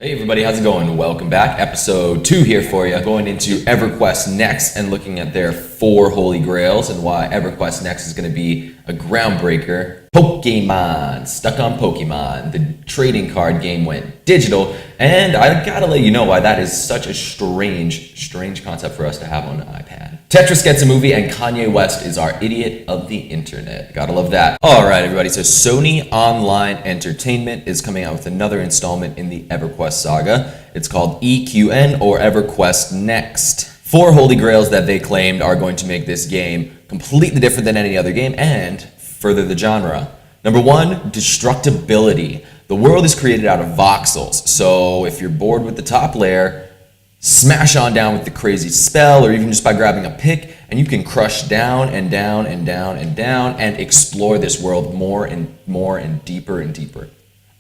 Hey everybody, how's it going? Welcome back. Episode 2 here for you. Going into Everquest Next and looking at their 4 holy grails and why Everquest Next is going to be a groundbreaker. Pokemon, stuck on Pokemon. The trading card game went digital, and I gotta let you know why that is such a strange concept for us to have on an iPad. Tetris gets a movie, and Kanye West is our idiot of the internet. Gotta love that. Alright everybody, so Sony Online Entertainment is coming out with another installment in the Everquest saga. It's called EQN, or Everquest Next. 4 holy grails that they claimed are going to make this game completely different than any other game and further the genre. Number 1, destructibility. The world is created out of voxels, so if you're bored with the top layer, smash on down with the crazy spell, or even just by grabbing a pick, and you can crush down and down and down and down and explore this world more and deeper and deeper.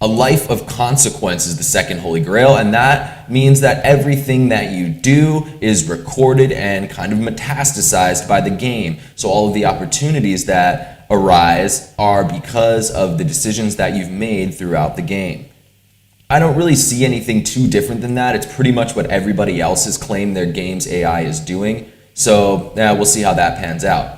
A life of consequence is the second holy grail, and that means that everything that you do is recorded and kind of metastasized by the game. So all of the opportunities that arise are because of the decisions that you've made throughout the game. I don't really see anything too different than that. It's pretty much what everybody else has claimed their game's AI is doing. So we'll see how that pans out.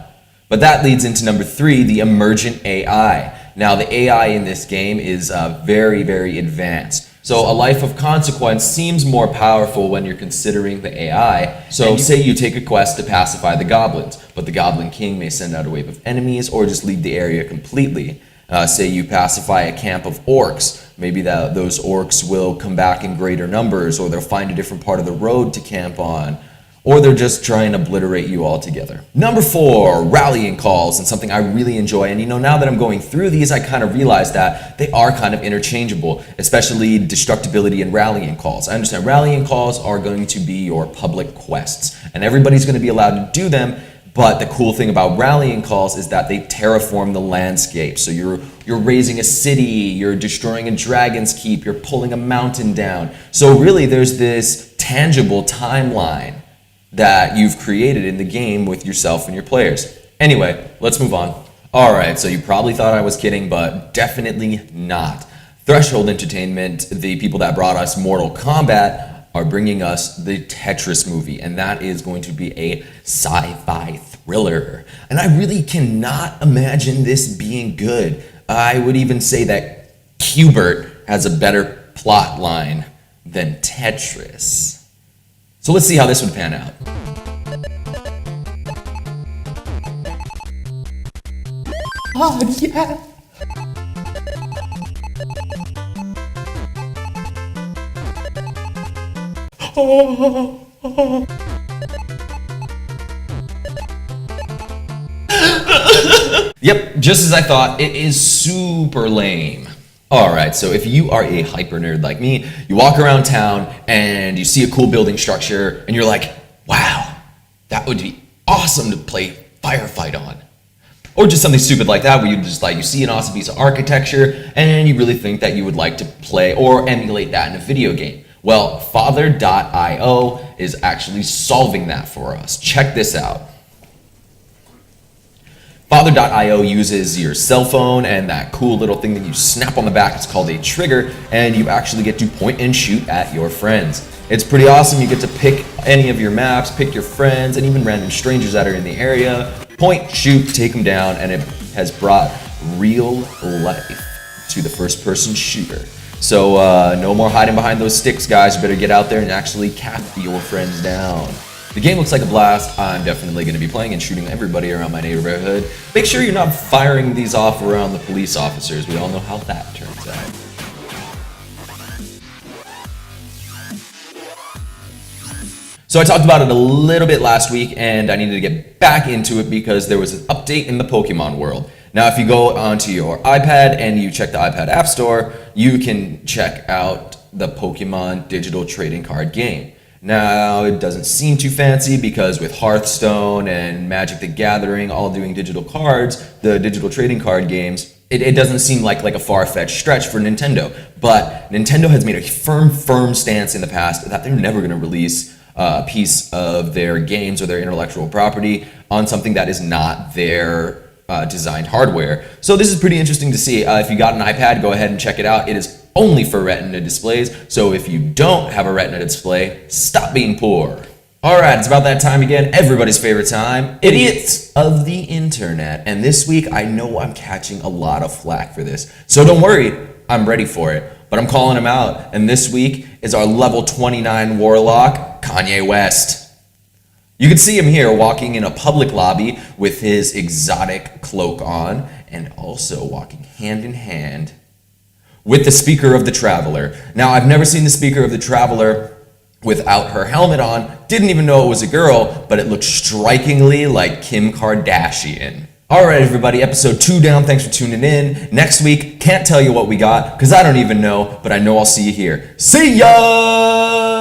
But that leads into number 3, the emergent AI. Now the AI in this game is very advanced. So a life of consequence seems more powerful when you're considering the AI. So say you take a quest to pacify the goblins, but the Goblin King may send out a wave of enemies or just leave the area completely. Say you pacify a camp of orcs, maybe those orcs will come back in greater numbers, or they'll find a different part of the road to camp on, or they're just trying to obliterate you altogether. Number 4, rallying calls, and something I really enjoy. And now that I'm going through these, I kind of realize that they are kind of interchangeable, especially destructibility and rallying calls. I understand rallying calls are going to be your public quests, and everybody's going to be allowed to do them. But the cool thing about rallying calls is that they terraform the landscape. So you're raising a city, you're destroying a dragon's keep, you're pulling a mountain down. So really there's this tangible timeline that you've created in the game with yourself and your players. Anyway, let's move on. Alright, so you probably thought I was kidding, but definitely not. Threshold Entertainment, the people that brought us Mortal Kombat, are bringing us the Tetris movie, and that is going to be a sci-fi thriller. And I really cannot imagine this being good. I would even say that Qbert has a better plot line than Tetris. So let's see how this would pan out. Oh, yeah! Yep, just as I thought, it is super lame. Alright, so if you are a hyper nerd like me, you walk around town and you see a cool building structure and you're like, wow, that would be awesome to play Firefight on. Or just something stupid like that, where you see an awesome piece of architecture and you really think that you would like to play or emulate that in a video game. Well, Father.io is actually solving that for us. Check this out. Father.io uses your cell phone and that cool little thing that you snap on the back. It's called a trigger, and you actually get to point and shoot at your friends. It's pretty awesome. You get to pick any of your maps, pick your friends, and even random strangers that are in the area. Point, shoot, take them down, and it has brought real life to the first-person shooter. So no more hiding behind those sticks, guys. You better get out there and actually cap your friends down. The game looks like a blast. I'm definitely going to be playing and shooting everybody around my neighborhood. Make sure you're not firing these off around the police officers. We all know how that turns out. So I talked about it a little bit last week, and I needed to get back into it because there was an update in the Pokemon world. Now, if you go onto your iPad and you check the iPad App Store, you can check out the Pokemon digital trading card game. Now, it doesn't seem too fancy because with Hearthstone and Magic the Gathering all doing digital cards, the digital trading card games, it doesn't seem like a far-fetched stretch for Nintendo. But Nintendo has made a firm stance in the past that they're never going to release a piece of their games or their intellectual property on something that is not their designed hardware. So this is pretty interesting to see. If you got an iPad, go ahead and check it out. It is only for Retina displays, so if you don't have a Retina display, stop being poor. Alright, it's about that time again, everybody's favorite time, idiots of the internet. And this week, I know I'm catching a lot of flack for this, so don't worry, I'm ready for it. But I'm calling him out, and this week is our level 29 warlock, Kanye West. You can see him here walking in a public lobby with his exotic cloak on, and also walking hand in hand with the Speaker of the Traveler. Now, I've never seen the Speaker of the Traveler without her helmet on, didn't even know it was a girl, but it looked strikingly like Kim Kardashian. Alright everybody, episode 2 down, thanks for tuning in. Next week, can't tell you what we got, because I don't even know, but I know I'll see you here. See ya!